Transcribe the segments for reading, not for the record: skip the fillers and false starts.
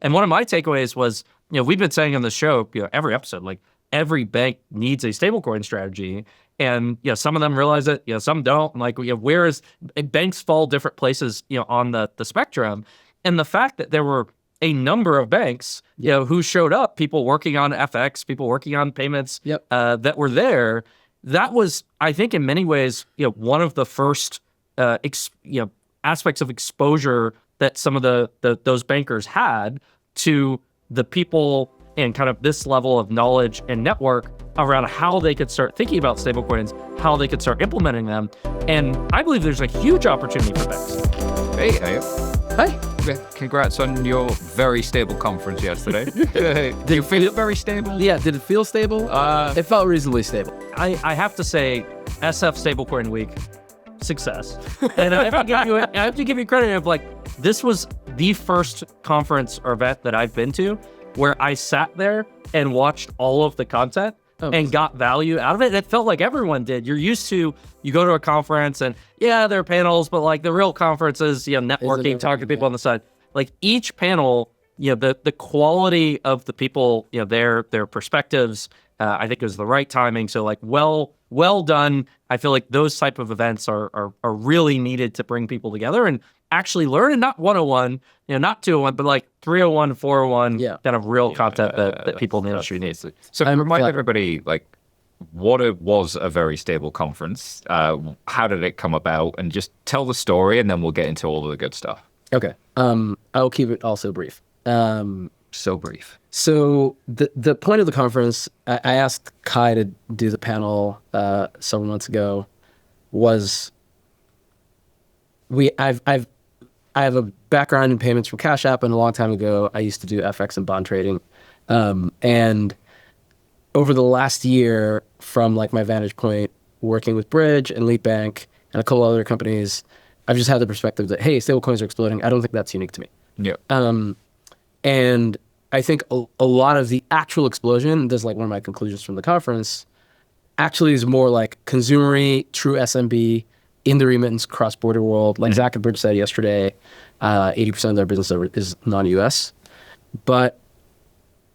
And one of my takeaways was, we've been saying on the show, every episode, like every bank needs a stablecoin strategy. And, some of them realize it, some don't. And like, whereas banks fall different places, on the spectrum. And the fact that there were a number of banks, who showed up, people working on FX, people working on payments, that were there, that was, I think, in many ways, one of the first, aspects of exposure that some of those bankers had to the people and kind of this level of knowledge and network around how they could start thinking about stablecoins, how they could start implementing them. And I believe there's a huge opportunity for banks. Hey, Ayo. Hi. Congrats on your very stable conference yesterday. Did you feel very stable? Yeah, did it feel stable? It felt reasonably stable. I have to say, SF Stablecoin Week, success. And I have to give you credit of like, this was the first conference or event that I've been to where I sat there and watched all of the content and got value out of it. And it felt like everyone did. You're used to, you go to a conference and there are panels, but like the real conference is, networking, talking to people on the side. Like each panel, the quality of the people, their perspectives, I think it was the right timing. So like, well done. I feel like those type of events are really needed to bring people together and actually learn, and not 101, not 201, but like 301, 401, kind of real content that people in the industry need. So remind everybody, like, what it was a very stable conference. How did it come about? And just tell the story, and then we'll get into all of the good stuff. Okay. I'll keep it also brief. So brief. So the point of the conference, I asked Cuy to do the panel several months ago, was I have a background in payments from Cash App, and a long time ago, I used to do FX and bond trading. And over the last year, from like my vantage point, working with Bridge and Leap Bank and a couple other companies, I've just had the perspective that, hey, stablecoins are exploding. I don't think that's unique to me. Yeah. And I think a lot of the actual explosion, this is like one of my conclusions from the conference, actually is more like consumery, true SMB, in the remittance cross-border world. Like Zach and Bridge said yesterday, 80% of their business is non-US. But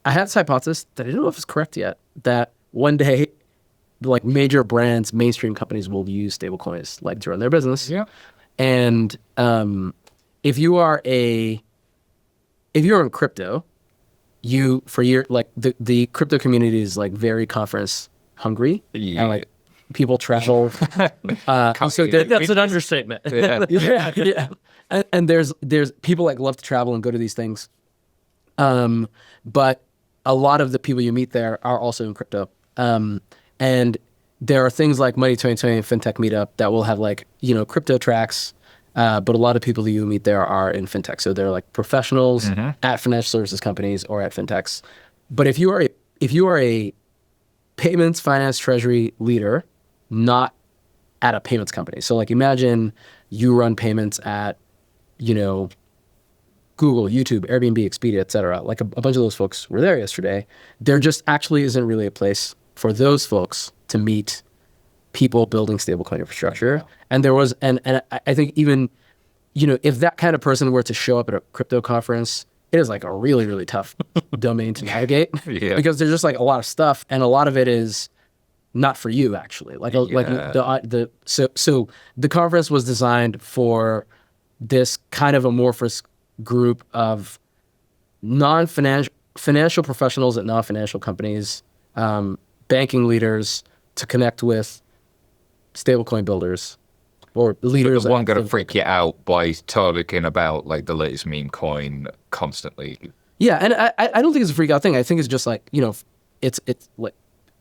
I had this hypothesis that I don't know if it's correct yet, that one day, like major brands, mainstream companies will use stablecoins like to run their business. Yeah. And if you're in crypto, the crypto community is like very conference hungry, and like people travel. So that's an understatement. Yeah. And there's people like love to travel and go to these things, but a lot of the people you meet there are also in crypto, and there are things like Money 2020 and FinTech Meetup that will have like crypto tracks. But a lot of people that you meet there are in fintech. So they're like professionals at financial services companies or at fintechs. But if you are a payments, finance, treasury leader, not at a payments company. So like imagine you run payments at, Google, YouTube, Airbnb, Expedia, et cetera. Like a bunch of those folks were there yesterday. There just actually isn't really a place for those folks to meet people building stablecoin infrastructure. And there was, and I think even, if that kind of person were to show up at a crypto conference, it is like a really, really tough domain to navigate because there's just like a lot of stuff, and a lot of it is not for you actually. So the conference was designed for this kind of amorphous group of financial professionals at non-financial companies, banking leaders, to connect with stablecoin builders or leaders. But one got to freak you out by talking about like the latest meme coin constantly. Yeah, and I don't think it's a freak out thing. I think it's just like it's like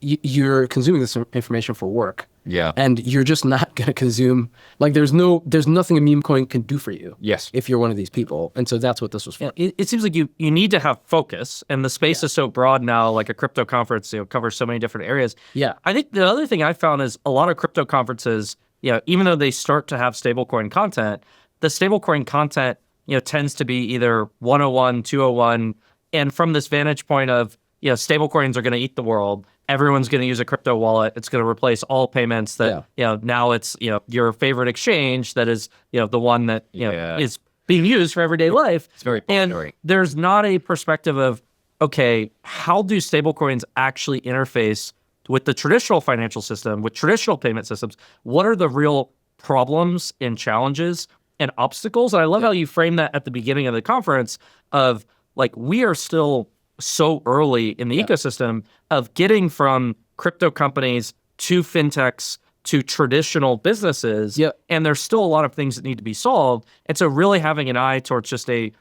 you're consuming this information for work. Yeah, and you're just not going to consume, like there's nothing a meme coin can do for you. Yes, if you're one of these people, and so that's what this was for. It seems like you need to have focus, and the space is so broad now. Like a crypto conference, covers so many different areas. Yeah, I think the other thing I found is a lot of crypto conferences, even though they start to have stablecoin content, the stablecoin content, tends to be either 101, 201, and from this vantage point of, stablecoins are going to eat the world. Everyone's going to use a crypto wallet. It's going to replace all payments that, now it's, your favorite exchange that is, the one that, is being used for everyday life. It's very and binary. there's not a perspective of, okay, how do stablecoins actually interface with the traditional financial system, with traditional payment systems? What are the real problems and challenges and obstacles? And I love how you frame that at the beginning of the conference of like, we are still so early in the ecosystem of getting from crypto companies to fintechs to traditional businesses. And there's still a lot of things that need to be solved. And so really having an eye towards just a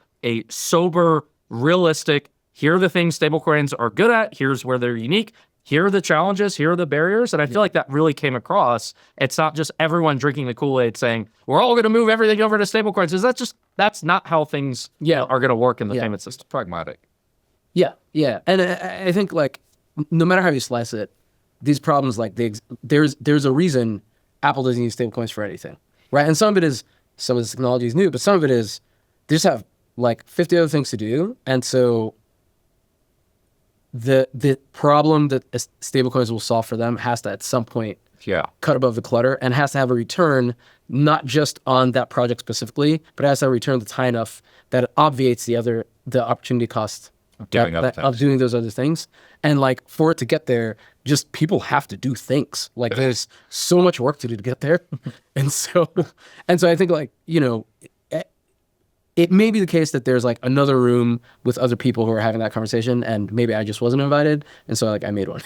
sober, realistic, here are the things stablecoins are good at, here's where they're unique, here are the challenges, here are the barriers. And I feel like that really came across. It's not just everyone drinking the Kool-Aid saying, we're all going to move everything over to stablecoins. That's not how things are going to work in the payment system. Pragmatic. Yeah. And I think like, no matter how you slice it, these problems, like there's a reason Apple doesn't use stablecoins for anything, right? And some of this technology is new, but some of it is, they just have like 50 other things to do. And so the problem that stablecoins will solve for them has to at some point cut above the clutter and has to have a return, not just on that project specifically, but it has to have a return that's high enough that it obviates the opportunity cost of doing those other things. And like for it to get there, just people have to do things. Like there's so much work to do to get there. and so I think like, you know, it may be the case that there's like another room with other people who are having that conversation, and maybe I just wasn't invited, and so like I made one.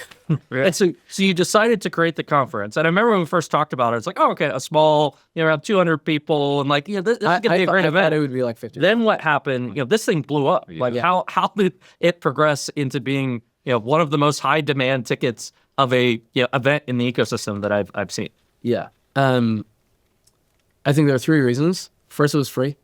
And so you decided to create the conference, and I remember when we first talked about it, it's like, oh, okay, a small, around 200 people, and like, this is gonna be a great event. I thought it would be like 50. Then what happened? This thing blew up. Like how did it progress into being one of the most high demand tickets of a event in the ecosystem that I've seen? Yeah, I think there are three reasons. First, it was free.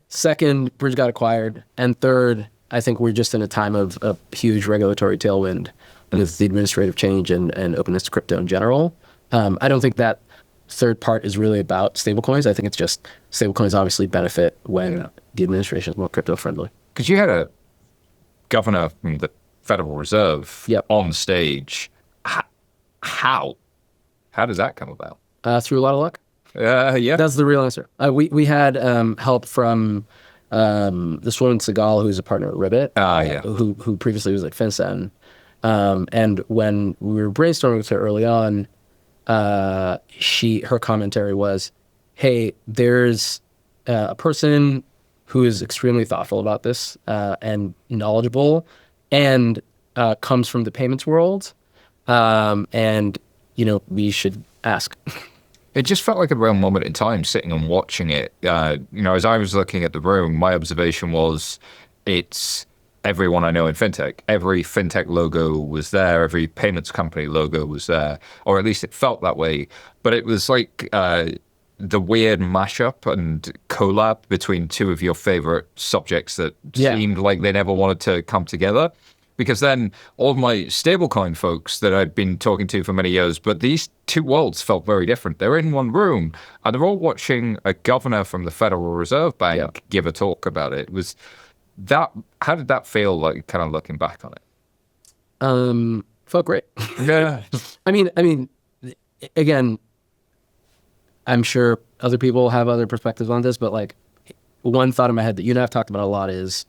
Second, Bridge got acquired. And third, I think we're just in a time of a huge regulatory tailwind with the administrative change and openness to crypto in general. I don't think that third part is really about stablecoins. I think it's just stablecoins obviously benefit when the administration is more crypto friendly. Because you had a governor from the Federal Reserve on stage. How does that come about? Through a lot of luck. Yeah, that's the real answer. We had help from this woman Segal, who's a partner at Ribbit, who previously was at FinCEN. And when we were brainstorming with her early on, her commentary was, "Hey, there's a person who is extremely thoughtful about this and knowledgeable, and comes from the payments world, and we should ask." It just felt like a real moment in time sitting and watching it. As I was looking at the room, my observation was it's everyone I know in fintech. Every fintech logo was there. Every payments company logo was there, or at least it felt that way. But it was like the weird mashup and collab between two of your favorite subjects that seemed like they never wanted to come together. Because then all of my stablecoin folks that I'd been talking to for many years, but these two worlds felt very different. They're in one room and they're all watching a governor from the Federal Reserve Bank give a talk about it. How did that feel like, kind of looking back on it? Felt great. Yeah. I mean, again, I'm sure other people have other perspectives on this, but like one thought in my head that you and I have talked about a lot is,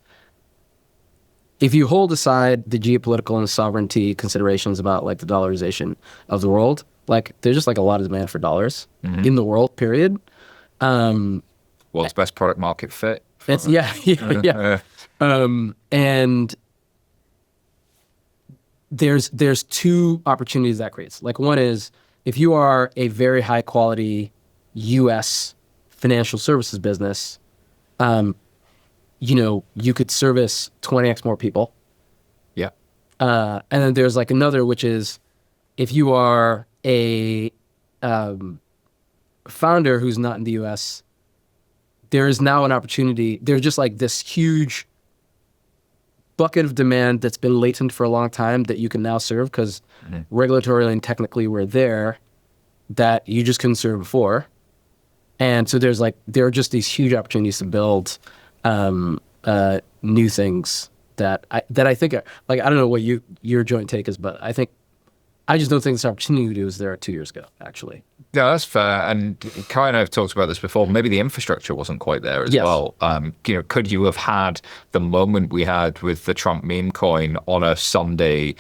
if you hold aside the geopolitical and sovereignty considerations about like the dollarization of the world, like there's just like a lot of demand for dollars in the world, period. World's best product market fit. It's and there's two opportunities that creates. Like one is if you are a very high quality US financial services business, you could service 20x more people. Yeah. And then there's like another, which is if you are a founder who's not in the US, there is now an opportunity. There's just like this huge bucket of demand that's been latent for a long time that you can now serve because regulatorily and technically we're there that you just couldn't serve before. And so there are just these huge opportunities to build new things that I think are, like, I don't know what your joint take is, but I think I just don't think this opportunity was there 2 years ago, actually. Yeah, that's fair. And Kai and I have talked about this before. Maybe the infrastructure wasn't quite there as Yes. well. Could you have had the moment we had with the Trump meme coin on a Sunday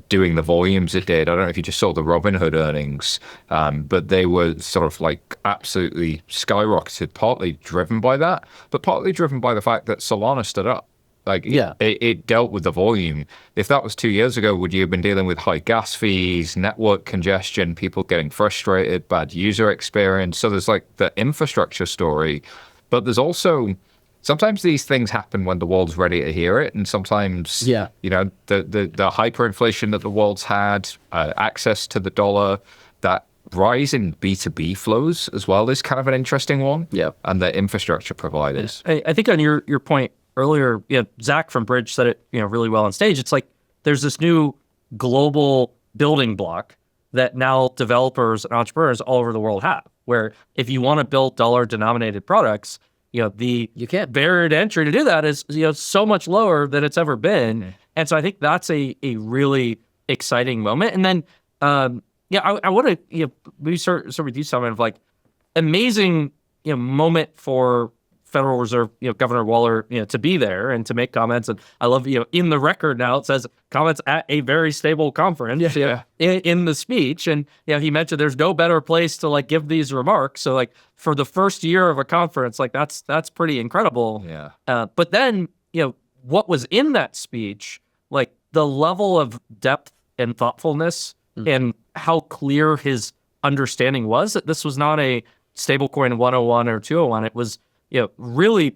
doing the volumes it did? I don't know if you just saw the Robinhood earnings, but they were sort of like absolutely skyrocketed, partly driven by that, but partly driven by the fact that Solana stood up. Like, Yeah. it dealt with the volume. If that was 2 years ago, would you have been dealing with high gas fees, network congestion, people getting frustrated, bad user experience? So there's like the infrastructure story, but there's also sometimes these things happen when the world's ready to hear it, and sometimes Yeah. the hyperinflation that the world's had, access to the dollar, that rise in B2B flows as well is kind of an interesting one. Yeah. And the infrastructure providers. I think on your point earlier, Zach from Bridge said it really well on stage. It's like there's this new global building block that now developers and entrepreneurs all over the world have, where if you want to build dollar-denominated products, the You can't. barrier to entry to do that is so much lower than it's ever been. And so I think that's a really exciting moment. And then I want to maybe start with you, Simon, of like amazing moment for Federal Reserve Governor Waller to be there and to make comments. And I love in the record now it says comments at a very stable conference in the speech. And he mentioned there's no better place to like give these remarks. So like for the first year of a conference, like that's pretty incredible. Yeah. But then what was in that speech, like the level of depth and thoughtfulness and how clear his understanding was that this was not a stablecoin 101 or 201. It was really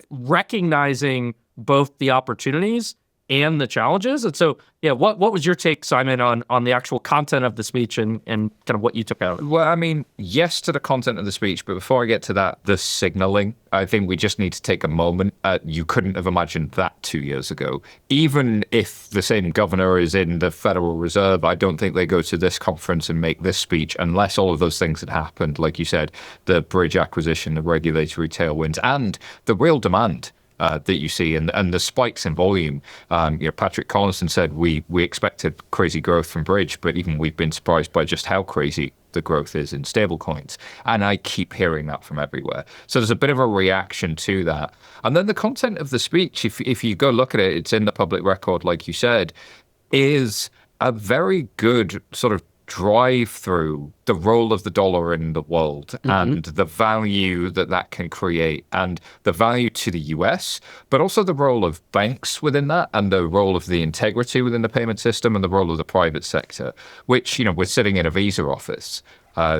recognizing both the opportunities and the challenges. And so, what was your take, Simon, on the actual content of the speech and kind of what you took out? Well, I mean, yes to the content of the speech, but before I get to that, the signaling, I think we just need to take a moment. You couldn't have imagined that 2 years ago. Even if the same governor is in the Federal Reserve, I don't think they go to this conference and make this speech unless all of those things had happened. Like you said, the bridge acquisition, the regulatory tailwinds, and the real demand that you see and the spikes in volume. Patrick Collinson said we expected crazy growth from Bridge, but even we've been surprised by just how crazy the growth is in stablecoins. And I keep hearing that from everywhere. So there's a bit of a reaction to that. And then the content of the speech, if you go look at it, it's in the public record, like you said, is a very good sort of drive through the role of the dollar in the world and the value that can create and the value to the US, but also the role of banks within that and the role of the integrity within the payment system and the role of the private sector, which, we're sitting in a Visa office.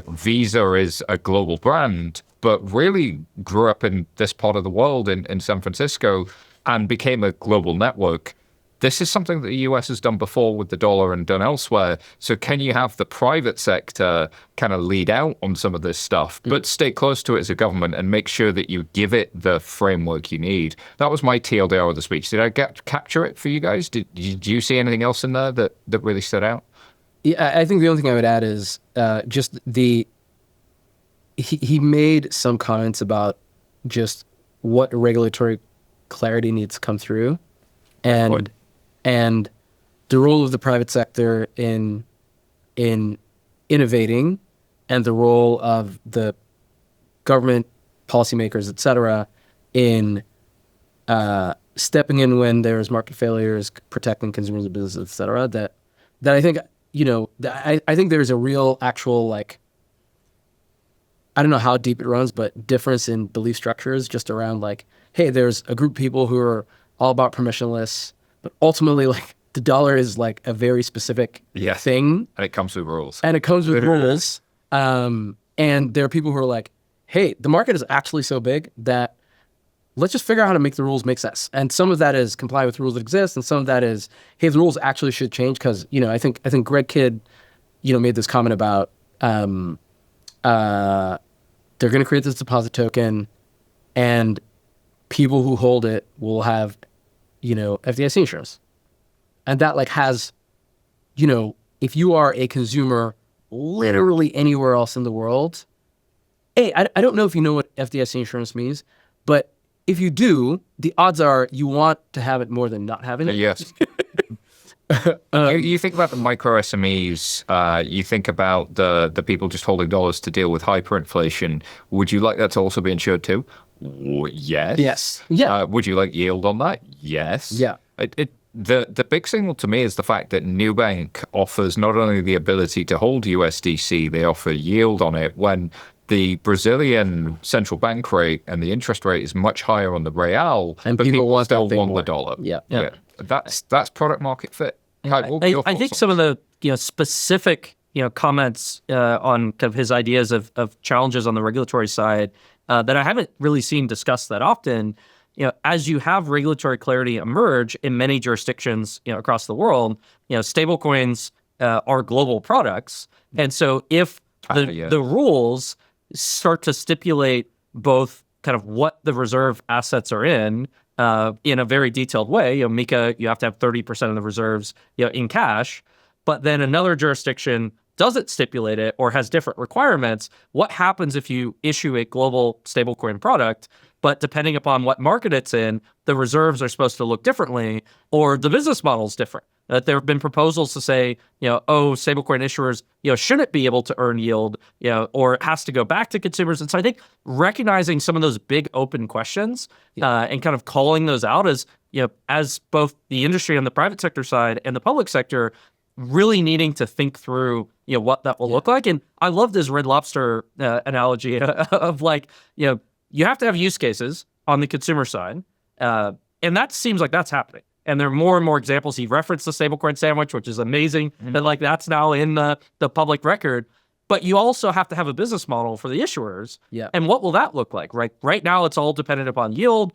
Visa is a global brand, but really grew up in this part of the world in San Francisco and became a global network. This is something that the US has done before with the dollar and done elsewhere. So can you have the private sector kind of lead out on some of this stuff, but stay close to it as a government and make sure that you give it the framework you need? That was my TLDR of the speech. Did I capture it for you guys? Did you see anything else in there that really stood out? Yeah, I think the only thing I would add is just he made some comments about just what regulatory clarity needs to come through, and the role of the private sector in innovating, and the role of the government, policymakers, et cetera, in stepping in when there's market failures, protecting consumers and businesses, et cetera. That I think I think there's a real actual I don't know how deep it runs, but difference in belief structures just around hey, there's a group of people who are all about permissionless. But ultimately, the dollar is a very specific thing. And it comes with rules. And it comes with rules. And there are people who are hey, the market is actually so big that let's just figure out how to make the rules make sense. And some of that is comply with rules that exist. And some of that is, hey, the rules actually should change. Because, I think Greg Kidd, made this comment about they're going to create this deposit token and people who hold it will have FDIC insurance. And that has, if you are a consumer literally anywhere else in the world, I don't know if you know what FDIC insurance means, but if you do, the odds are you want to have it more than not having it. Yes. You think about the micro SMEs, you think about the people just holding dollars to deal with hyperinflation. Would you like that to also be insured too? Yes. Yes. Yeah. Would you like yield on that? Yes. Yeah. The big signal to me is the fact that Nubank offers not only the ability to hold USDC, they offer yield on it when the Brazilian central bank rate and the interest rate is much higher on the real, And but people want still that thing want more. the dollar. Yeah. That's product market fit. I think some of the specific comments on kind of his ideas of challenges on the regulatory side that I haven't really seen discussed that often. As you have regulatory clarity emerge in many jurisdictions across the world, stablecoins are global products, and so if the rules start to stipulate both kind of what the reserve assets are in a very detailed way. Mika, you have to have 30% of the reserves in cash, but then another jurisdiction doesn't stipulate it or has different requirements. What happens if you issue a global stablecoin product, but depending upon what market it's in, the reserves are supposed to look differently or the business model is different? There have been proposals to say, stablecoin issuers, shouldn't be able to earn yield, or it has to go back to consumers. And so I think recognizing some of those big open questions and kind of calling those out as both the industry on the private sector side and the public sector really needing to think through, what that will look like. And I love this Red Lobster analogy of you have to have use cases on the consumer side. And that seems like that's happening. And there are more and more examples. He referenced the stablecoin sandwich, which is amazing. And that's now in the public record. But you also have to have a business model for the issuers. Yeah. And what will that look like? Right now, it's all dependent upon yield.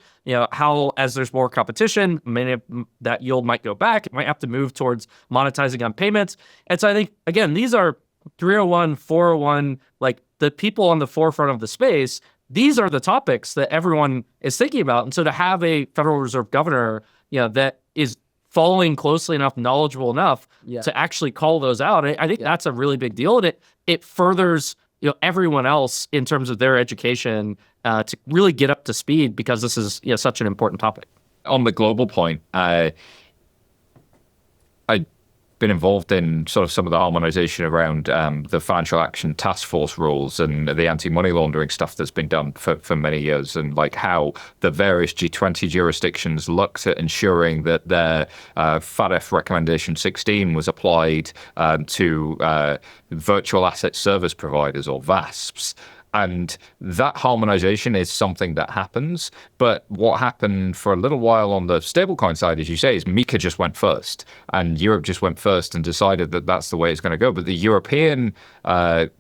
How as there's more competition, many of that yield might go back. It might have to move towards monetizing on payments. And so I think, again, these are 301, 401, the people on the forefront of the space. These are the topics that everyone is thinking about. And so to have a Federal Reserve governor, that is following closely enough, knowledgeable enough to actually call those out, I think that's a really big deal. And it furthers everyone else in terms of their education to really get up to speed because this is such an important topic. On the global point, I've been involved in sort of some of the harmonization around the Financial Action Task Force rules and the anti-money laundering stuff that's been done for many years, and how the various G20 jurisdictions looked at ensuring that their FATF recommendation 16 was applied to virtual asset service providers, or VASPs. And that harmonization is something that happens. But what happened for a little while on the stablecoin side, as you say, is Mika just went first. And Europe just went first and decided that that's the way it's going to go. But the European kind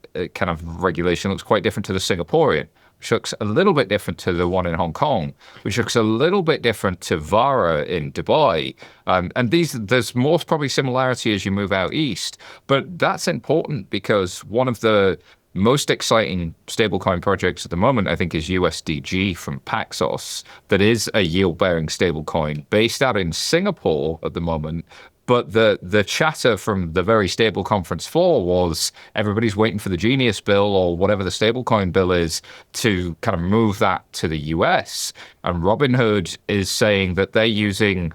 of regulation looks quite different to the Singaporean, which looks a little bit different to the one in Hong Kong, which looks a little bit different to VARA in Dubai. And there's more probably similarity as you move out east. But that's important because one of the most exciting stablecoin projects at the moment, I think, is USDG from Paxos, that is a yield-bearing stablecoin based out in Singapore at the moment. But the chatter from the very stable conference floor was everybody's waiting for the Genius bill or whatever the stablecoin bill is to kind of move that to the US. And Robinhood is saying that they're using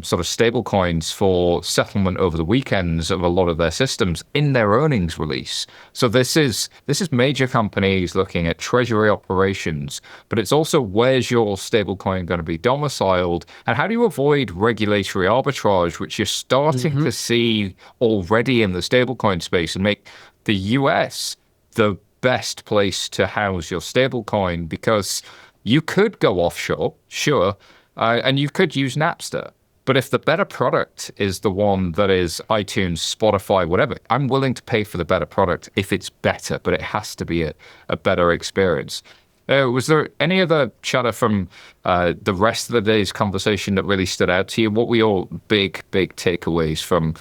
sort of stable coins for settlement over the weekends of a lot of their systems in their earnings release. So this is major companies looking at treasury operations, but it's also where's your stable coin going to be domiciled and how do you avoid regulatory arbitrage, which you're starting to see already in the stablecoin space, and make the US the best place to house your stablecoin, because you could go offshore, sure, and you could use Napster. But if the better product is the one that is iTunes, Spotify, whatever, I'm willing to pay for the better product if it's better, but it has to be a better experience. Was there any other chatter from the rest of the day's conversation that really stood out to you? What were your big takeaways from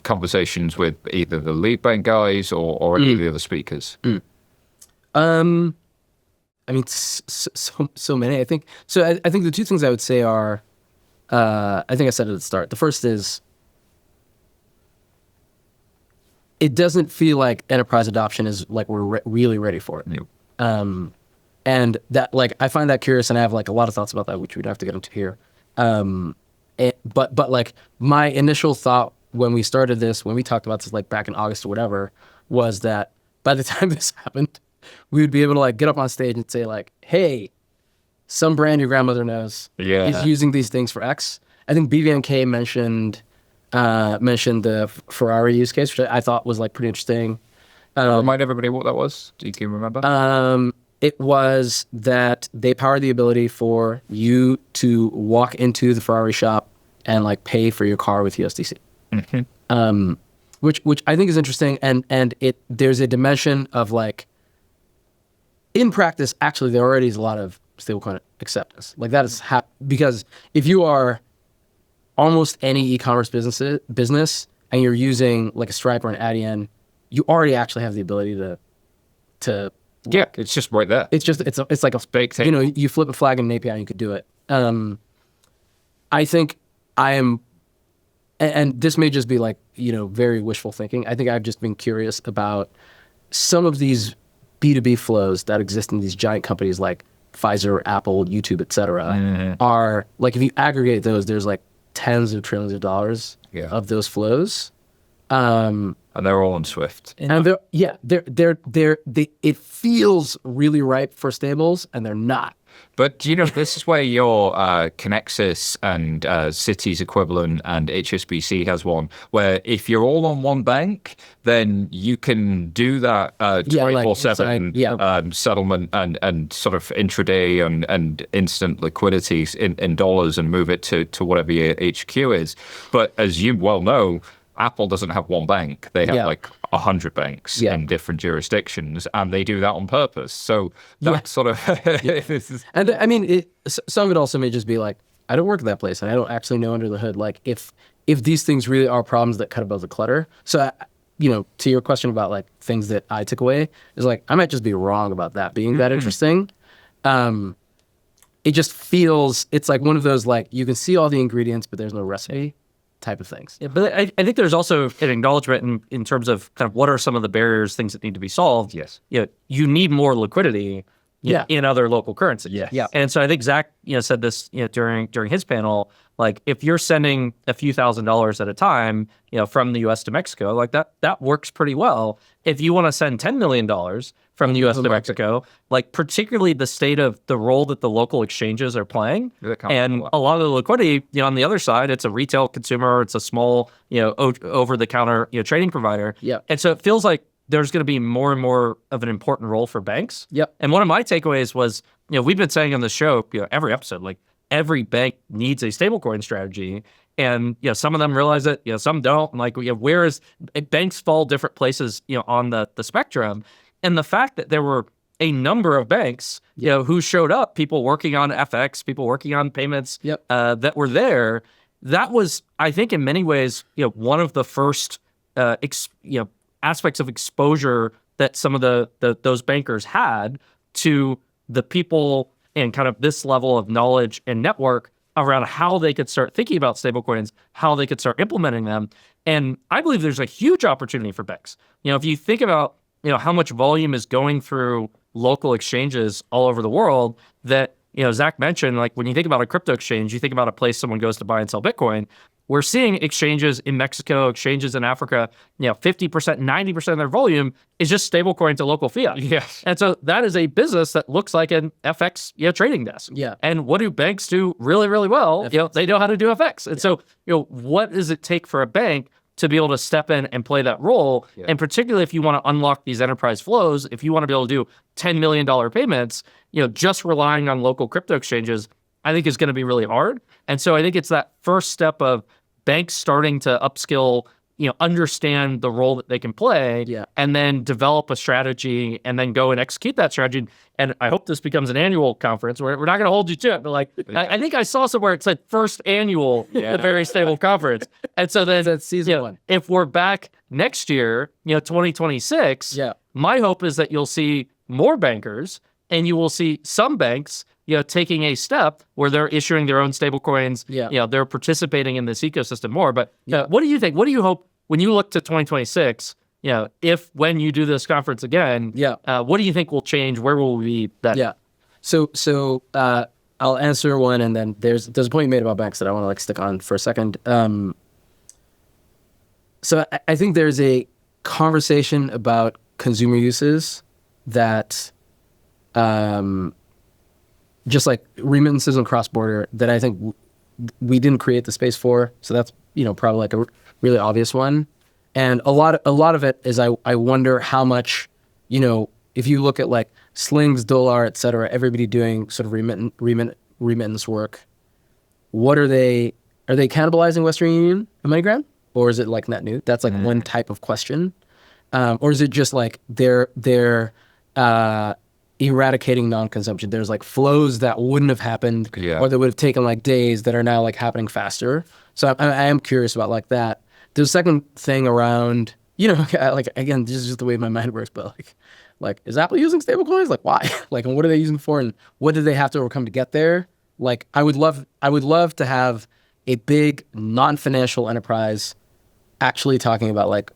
conversations with either the lead bank guys or any of the other speakers? I mean, so many. I think the two things I would say are, I think I said it at the start. The first is, it doesn't feel like enterprise adoption is we're really ready for it. Yep. And that I find that curious, and I have a lot of thoughts about that, which we'd have to get into here. but like my initial thought when we started this, when we talked about this like back in August or whatever, was that by the time this happened, we would be able to like get up on stage and say like, hey, some brand your grandmother knows is using these things for X. I think BVNK mentioned the Ferrari use case, which I thought was like pretty interesting. Remind everybody what that was. Do you remember? It was that they power the ability for you to walk into the Ferrari shop and like pay for your car with USDC. Mm-hmm. Which I think is interesting, and there's a dimension of like, in practice, actually there already is a lot of stablecoin acceptance. Like that is because if you are almost any e-commerce business and you're using like a Stripe or an Adyen, you already actually have the ability to yeah, it's just right there. It's like a baked in. You know, you flip a flag in an API and you could do it. I think I am, and this may just be like, you know, very wishful thinking. I think I've just been curious about some of these B2B flows that exist in these giant companies like Pfizer, Apple, YouTube, et cetera, are like, if you aggregate those, there's like tens of trillions of dollars of those flows. And they're all on Swift. And it feels really ripe for stables, and they're not. But you know, this is where your Connexus and Citi's equivalent and HSBC has one, where if you're all on one bank, then you can do that 24/7 settlement and sort of intraday and instant liquidities in dollars and move it to whatever your HQ is. But as you well know, Apple doesn't have one bank. They have like 100 banks in different jurisdictions, and they do that on purpose. So that's sort of... And I mean, some of it also may just be like, I don't work at that place, and I don't actually know under the hood, like if these things really are problems that cut above the clutter. So, you know, to your question about like things that I took away, is like, I might just be wrong about that being that interesting. It just feels, it's like one of those, like, you can see all the ingredients, but there's no recipe type of things. Yeah, but I think there's also an acknowledgement in terms of kind of what are some of the barriers, things that need to be solved. Yes. You know, you need more liquidity in other local currencies. Yes. Yeah. And so I think Zach, said this, during his panel, like if you're sending a few $1,000s at a time, from the US to Mexico, like that works pretty well. If you want to send $10 million from the US to Mexico, like particularly the state of the role that the local exchanges are playing, and a lot of the liquidity, on the other side, it's a retail consumer, it's a small, over-the-counter, trading provider. Yeah. And so it feels like there's going to be more and more of an important role for banks. Yep. And one of my takeaways was, we've been saying on the show, every episode, like every bank needs a stablecoin strategy. And, some of them realize it, some don't. And like, banks fall different places, on the spectrum. And the fact that there were a number of banks, who showed up, people working on FX, people working on payments, that were there, that was, I think, in many ways, one of the first, aspects of exposure that some of those bankers had to the people and kind of this level of knowledge and network around how they could start thinking about stablecoins, how they could start implementing them. And I believe there's a huge opportunity for banks. If you think about, how much volume is going through local exchanges all over the world that, Zach mentioned, like when you think about a crypto exchange, you think about a place someone goes to buy and sell Bitcoin. We're seeing exchanges in Mexico, exchanges in Africa, 50%, 90% of their volume is just stablecoin to local fiat. Yes. And so that is a business that looks like an FX trading desk. Yeah. And what do banks do really, really well? They know how to do FX. And so, what does it take for a bank to be able to step in and play that role? Yeah. And particularly if you want to unlock these enterprise flows, if you want to be able to do $10 million payments, just relying on local crypto exchanges, I think is going to be really hard. And so I think it's that first step of banks starting to upskill, understand the role that they can play, and then develop a strategy and then go and execute that strategy. And I hope this becomes an annual conference. We're not going to hold you to it, but like, I think I saw somewhere it said first annual Very Stable Conference. And so then that's season one. If we're back next year, 2026, my hope is that you'll see more bankers and you will see some banks taking a step where they're issuing their own stable coins, they're participating in this ecosystem more. But what do you think? What do you hope when you look to 2026, when you do this conference again, what do you think will change? Where will we be then? Yeah. So I'll answer one, and then there's a point you made about banks that I want to like stick on for a second. So I think there's a conversation about consumer uses that, just like remittances and cross border, that I think we didn't create the space for. So that's probably like a really obvious one. And a lot of it is I wonder how much, if you look at like Slings, Dollar, et cetera, everybody doing sort of remittance work, what are they cannibalizing Western Union and MoneyGram? Or is it like net new? That's like one type of question. Or is it just like they're eradicating non-consumption? There's like flows that wouldn't have happened or that would have taken like days that are now like happening faster. So I am curious about like that. There's a second thing around, like, again, this is just the way my mind works, but like, is Apple using stablecoins? Like, why? Like, and what are they using for? And what did they have to overcome to get there? Like, I would love to have a big non-financial enterprise actually talking about like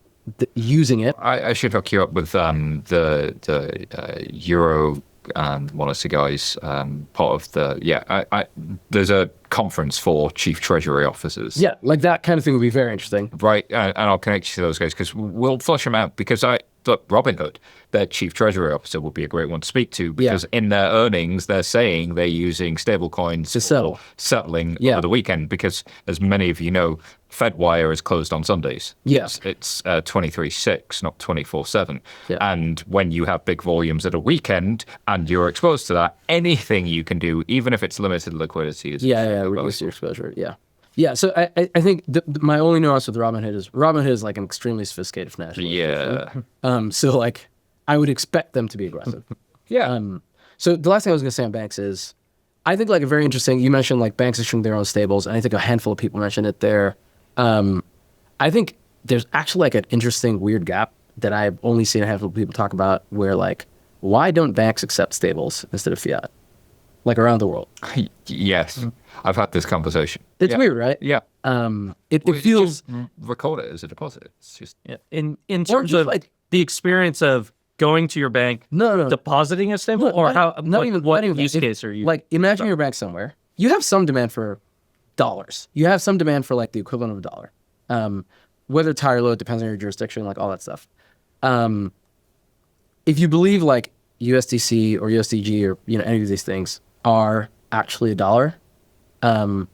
using it. I should hook you up with the Euro one of the guys, part of the there's a conference for chief treasury officers. Yeah, like that kind of thing would be very interesting. Right, and I'll connect you to those guys because we'll flush them out. Because Robinhood, their chief treasury officer, would be a great one to speak to because in their earnings they're saying they're using stablecoins to settle, settling over the weekend. Because as many of you know, FedWire is closed on Sundays. Yes, it's 23/6, not 24/7. Yeah. And when you have big volumes at a weekend and you're exposed to that, anything you can do, even if it's limited liquidity, is reduce your exposure. Yeah. So I think my only nuance with Robinhood is like an extremely sophisticated financial institution. So like I would expect them to be aggressive. So the last thing I was going to say on banks is I think like a very interesting. You mentioned like banks issuing their own stables, and I think a handful of people mentioned it there. I think there's actually like an interesting weird gap that I've only seen a handful of people talk about, where like why don't banks accept stables instead of fiat? Like around the world. Yes. I've had this conversation. It's weird, right? Yeah. It feels... Record it as a deposit. It's just... Yeah. In terms of like the experience of going to your bank, depositing a stable, or what use case are you... Like imagine your bank somewhere. You have some demand for dollars. You have some demand for like the equivalent of a dollar. Whether it's high or low, it depends on your jurisdiction, like all that stuff. If you believe like USDC or USDG or any of these things are actually a dollar. And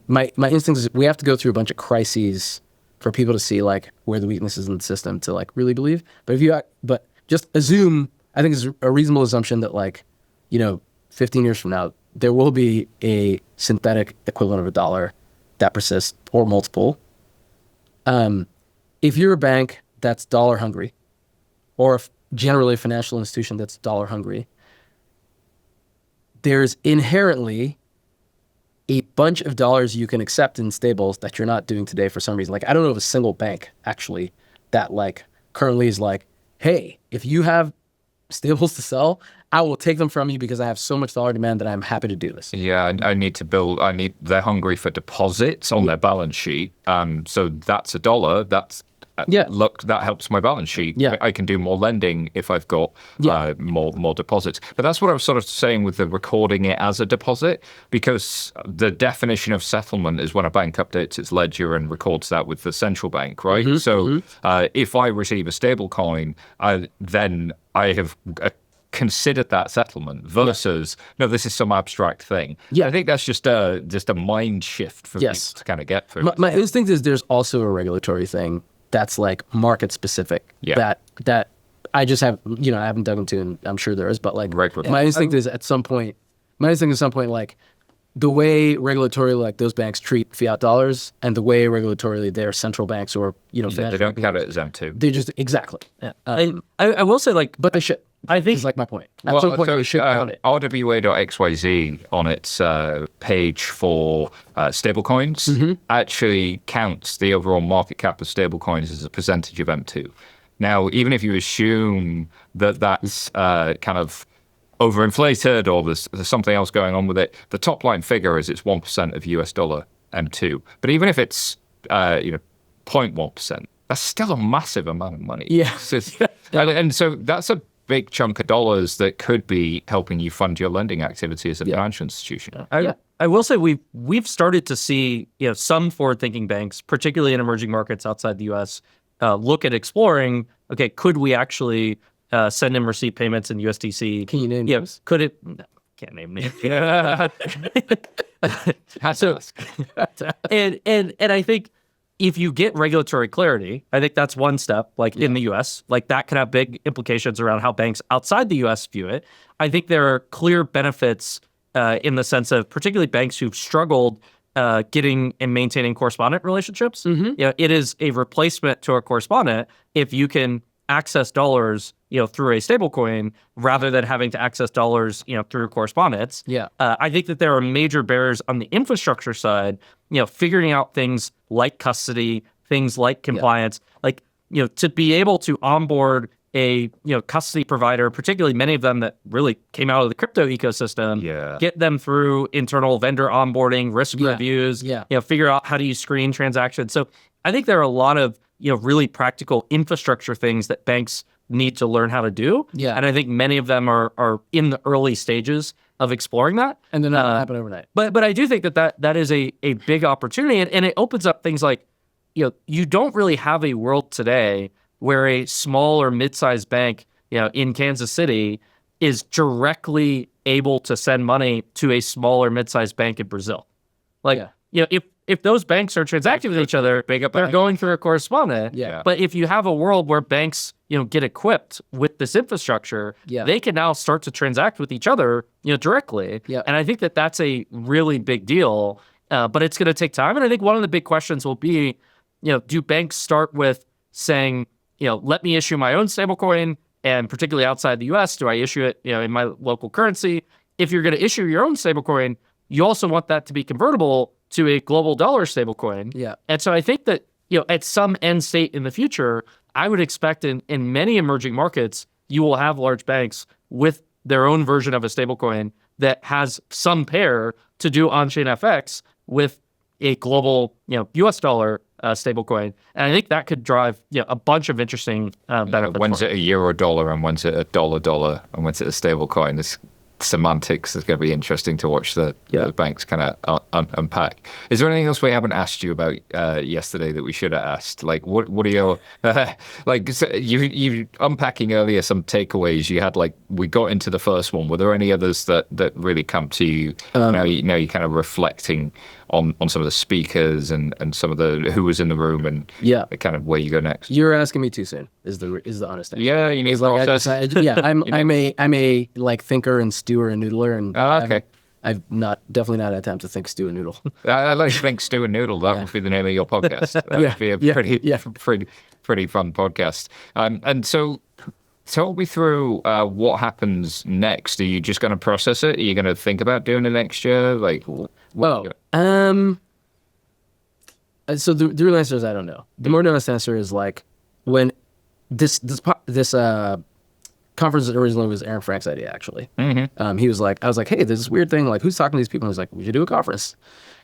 my instinct is we have to go through a bunch of crises for people to see like where the weaknesses in the system to like really believe. But just assume, I think it's a reasonable assumption that like, 15 years from now, there will be a synthetic equivalent of a dollar that persists or multiple. If you're a bank that's dollar hungry, or generally a financial institution that's dollar hungry, there's inherently a bunch of dollars you can accept in stables that you're not doing today for some reason. Like, I don't know of a single bank actually that like currently is like, hey, if you have stables to sell, I will take them from you because I have so much dollar demand that I'm happy to do this. Yeah, they're hungry for deposits on their balance sheet. So that's a dollar. Look, that helps my balance sheet. Yeah. I can do more lending if I've got more deposits. But that's what I was sort of saying with the recording it as a deposit, because the definition of settlement is when a bank updates its ledger and records that with the central bank, right? If I receive a stable coin, then I have considered that settlement versus no, this is some abstract thing. I think that's just a mind shift for people to kind of get through. My instinct is there's also a regulatory thing that's like market specific that I just have, I haven't dug into, and I'm sure there is, but like my instinct is at some point, like the way regulatorily like those banks treat fiat dollars and the way regulatorily their central banks or, they don't count it as M2. They just, exactly. Yeah. I will say like, but they should. I think is like my point. At some point they should count it. RWA.xyz on its page for stablecoins actually counts the overall market cap of stablecoins as a percentage of M2. Now, even if you assume that that's kind of overinflated or there's something else going on with it, the top line figure is it's 1% of US dollar M2. But even if it's 0.1%, that's still a massive amount of money. Yeah. And so that's a big chunk of dollars that could be helping you fund your lending activity as a financial institution. I will say we've started to see some forward-thinking banks, particularly in emerging markets outside the U.S., look at exploring. Okay, could we actually send and receive payments in USDC? Can you name names? Could it? No, can't name names. So, and I think if you get regulatory clarity, I think that's one step. Like in the U.S., like that can have big implications around how banks outside the U.S. view it. I think there are clear benefits in the sense of particularly banks who've struggled getting and maintaining correspondent relationships. It is a replacement to a correspondent if you can access dollars through a stablecoin rather than having to access dollars through correspondence. I think that there are major barriers on the infrastructure side, figuring out things like custody, things like compliance, like to be able to onboard a custody provider, particularly many of them that really came out of the crypto ecosystem, get them through internal vendor onboarding, risk reviews, figure out how do you screen transactions. So I think there are a lot of really practical infrastructure things that banks need to learn how to do. And I think many of them are in the early stages of exploring that. And they're not going to happen overnight. But I do think that is a big opportunity, and it opens up things like, you don't really have a world today where a small or mid-sized bank, in Kansas City is directly able to send money to a small or mid-sized bank in Brazil. Like, if those banks are transacting with each other, they're going through a correspondent. But if you have a world where banks, get equipped with this infrastructure, they can now start to transact with each other, directly. And I think that that's a really big deal. But it's going to take time. And I think one of the big questions will be, do banks start with saying, let me issue my own stablecoin, and particularly outside the U.S., do I issue it, in my local currency? If you're going to issue your own stablecoin, you also want that to be convertible to a global dollar stablecoin. And so I think that, at some end state in the future, I would expect in many emerging markets, you will have large banks with their own version of a stablecoin that has some pair to do on-chain FX with a global, US dollar stablecoin. And I think that could drive a bunch of interesting benefits. When's it a euro dollar and when's it a dollar and when's it a stablecoin? This semantics is going to be interesting to watch the banks kind of unpack. Is there anything else we haven't asked you about yesterday that we should have asked? Like, what are your you unpacking earlier some takeaways you had? Like, we got into the first one. Were there any others that really come to you? Now you're kind of reflecting on some of the speakers and some of the who was in the room and kind of where you go next. You're asking me too soon. Is the honest answer? Yeah, you need process. I'm a like thinker and stewer and noodler, and okay. I've definitely not had time to think stew and noodle. I like to think stew and noodle. That would be the name of your podcast. That would be a pretty fun podcast. And so, talk me through what happens next. Are you just going to process it? Are you going to think about doing it next year? Like, so the real answer is I don't know. The more honest answer is like when this conference originally was Aaron Frank's idea, actually. He was like, I was like, hey, there's this weird thing. Like, who's talking to these people? And he was like, we should do a conference.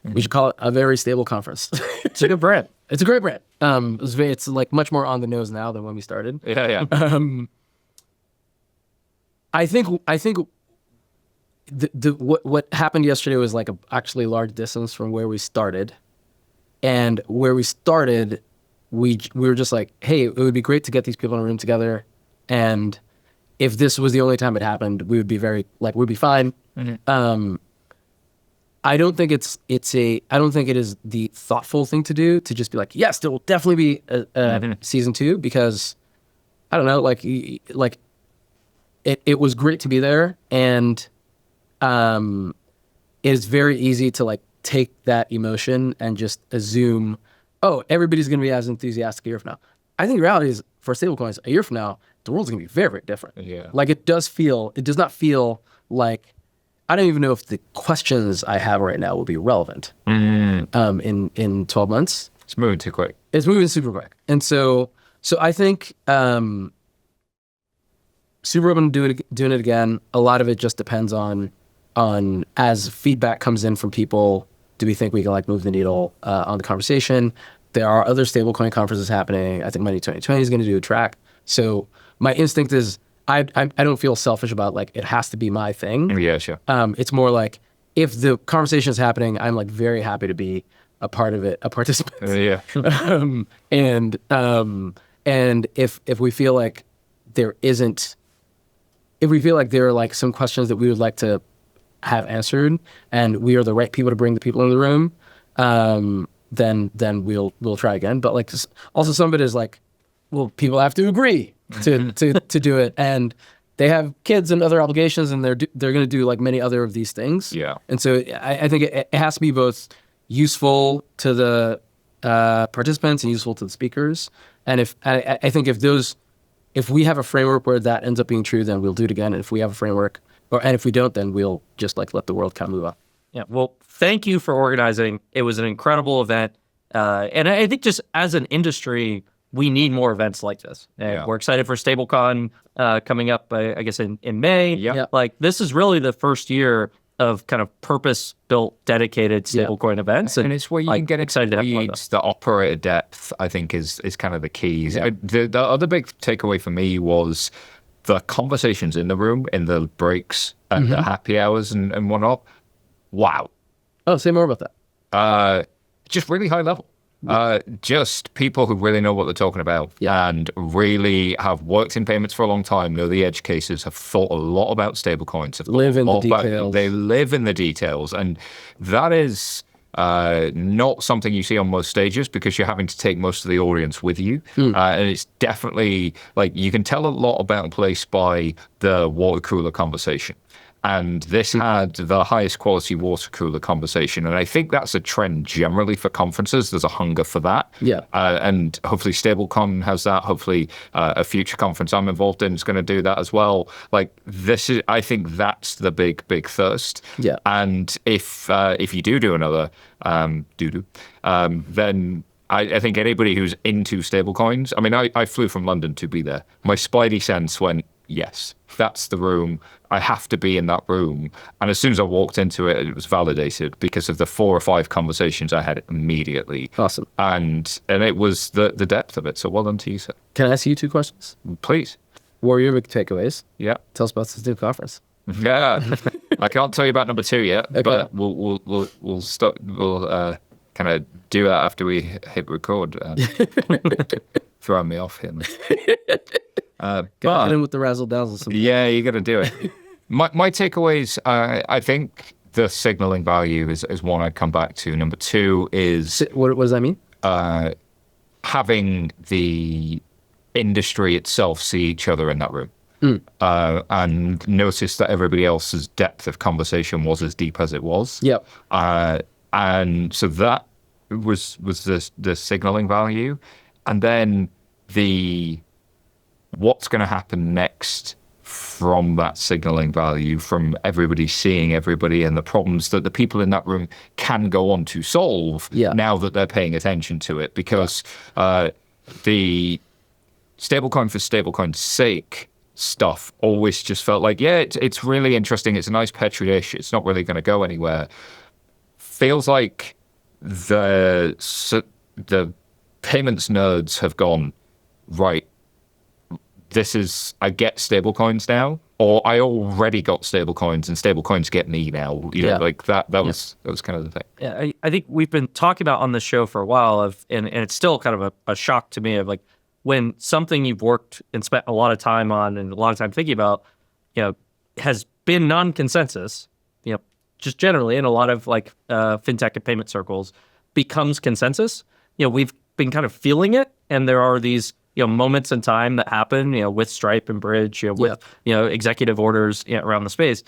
We should call it a very stable conference. It's a good brand. It's a great brand. It's like much more on the nose now than when we started. I think what happened yesterday was like actually a large distance from where we started. And where we started, we were just like, hey, it would be great to get these people in a room together. And if this was the only time it happened, we would be we'd be fine. I don't think it is the thoughtful thing to do to just be like, yes, there will definitely be a season 2, because I don't know, it was great to be there, and it is very easy to like take that emotion and just assume, oh, everybody's going to be as enthusiastic a year from now. I think the reality is, for stablecoins, a year from now, the world's going to be very, very different. Like it does not feel like, I don't even know if the questions I have right now will be relevant in 12 months. It's moving too quick. It's moving super quick. And so I think super open to doing it again. A lot of it just depends on as feedback comes in from people, do we think we can like move the needle on the conversation? There are other stablecoin conferences happening. I think Money 2020 is going to do a track. So my instinct is I don't feel selfish about like it has to be my thing. Yeah, sure. It's more like if the conversation is happening, I'm like very happy to be a part of it, a participant. Yeah. And if we feel like there isn't, if we feel like there are like some questions that we would like to have answered, and we are the right people to bring the people in the room, then we'll try again. But like also some of it is like, well, people have to agree to do it, and they have kids and other obligations, and they're going to do like many other of these things. Yeah. And so I think it has to be both useful to the participants and useful to the speakers. And I think if we have a framework where that ends up being true, then we'll do it again. And if we have a framework, and if we don't, then we'll just like let the world kind of move on. Yeah. Well, thank you for organizing. It was an incredible event. And I think just as an industry, we need more events like this. Yeah. We're excited for Stablecoin coming up, I guess, in May. Yeah. Like, this is really the first year of kind of purpose-built, dedicated stablecoin events. And it's where you can get excited to have one of experience the operator depth, I think, is kind of the key. Yeah. The other big takeaway for me was the conversations in the room, in the breaks, and the happy hours and whatnot. Wow. Oh, say more about that. Just really high level. Just people who really know what they're talking about and really have worked in payments for a long time, know the edge cases, have thought a lot about stablecoins. Live in the details. They live in the details. And that is not something you see on most stages because you're having to take most of the audience with you. And it's definitely like you can tell a lot about a place by the water cooler conversation. And this had the highest quality water cooler conversation. And I think that's a trend generally for conferences. There's a hunger for that. Yeah. And hopefully Stablecoin has that. Hopefully a future conference I'm involved in is going to do that as well. Like I think that's the big thirst. Yeah. And if you do another then I think anybody who's into stablecoins, I mean, I flew from London to be there. My spidey sense went, yes, that's the room. I have to be in that room. And as soon as I walked into it, it was validated because of the 4 or 5 conversations I had immediately. Awesome. And it was the depth of it. So well done to you, sir. Can I ask you 2 questions? Please. What were your big takeaways? Yeah. Tell us about this new conference. Yeah. I can't tell you about number 2 yet, Okay. but we'll start. We'll kind of do that after we hit record. Throwing me off here. Get in with the razzle dazzle. Yeah, you got to do it. My takeaways, I think the signaling value is one I'd come back to. Number 2 is What does that mean? having the industry itself see each other in that room. And notice that everybody else's depth of conversation was as deep as it was. Yep. And so that was the signaling value. And then what's going to happen next from that signaling value, from everybody seeing everybody and the problems that the people in that room can go on to solve now that they're paying attention to it. Because the stablecoin for stablecoin's sake stuff always just felt like, it's really interesting. It's a nice petri dish. It's not really going to go anywhere. Feels like the payments nerds have gone, right, I get stablecoins now, or I already got stablecoins and stablecoins get me now. You know, like that was kind of the thing. Yeah, I think we've been talking about on the show for a while and it's still kind of a shock to me of like when something you've worked and spent a lot of time on and a lot of time thinking about, has been non-consensus, just generally in a lot of like fintech and payment circles becomes consensus. We've been kind of feeling it, and there are these moments in time that happen, with Stripe and Bridge, with executive orders around the space.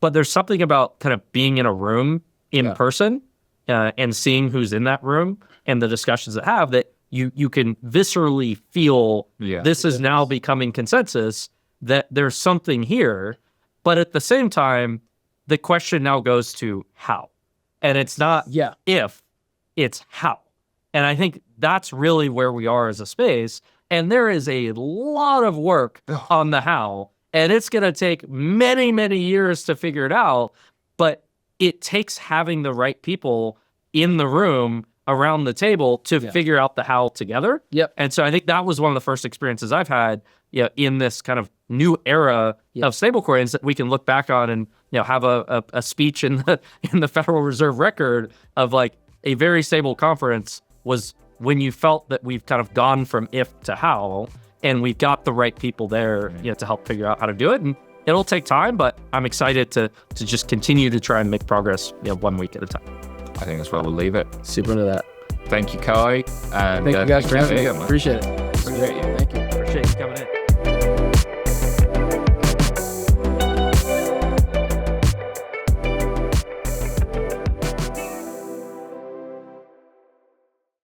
But there's something about kind of being in a room in person and seeing who's in that room and the discussions that have that you can viscerally feel this is now becoming consensus, that there's something here. But at the same time, the question now goes to how. And it's not if, it's how. And I think that's really where we are as a space. And there is a lot of work on the how. And it's going to take many, many years to figure it out. But it takes having the right people in the room around the table to figure out the how together. Yep. And so I think that was one of the first experiences I've had in this kind of new era of stablecoins that we can look back on and have a speech in the Federal Reserve record of like a very stable conference was when you felt that we've kind of gone from if to how, and we've got the right people there to help figure out how to do it. And it'll take time, but I'm excited to just continue to try and make progress 1 week at a time. I think that's where we'll leave it. Super into that. Thank you, Cuy. And thank you guys for having me. man. Appreciate it. Appreciate you. Thank you. Appreciate you coming in.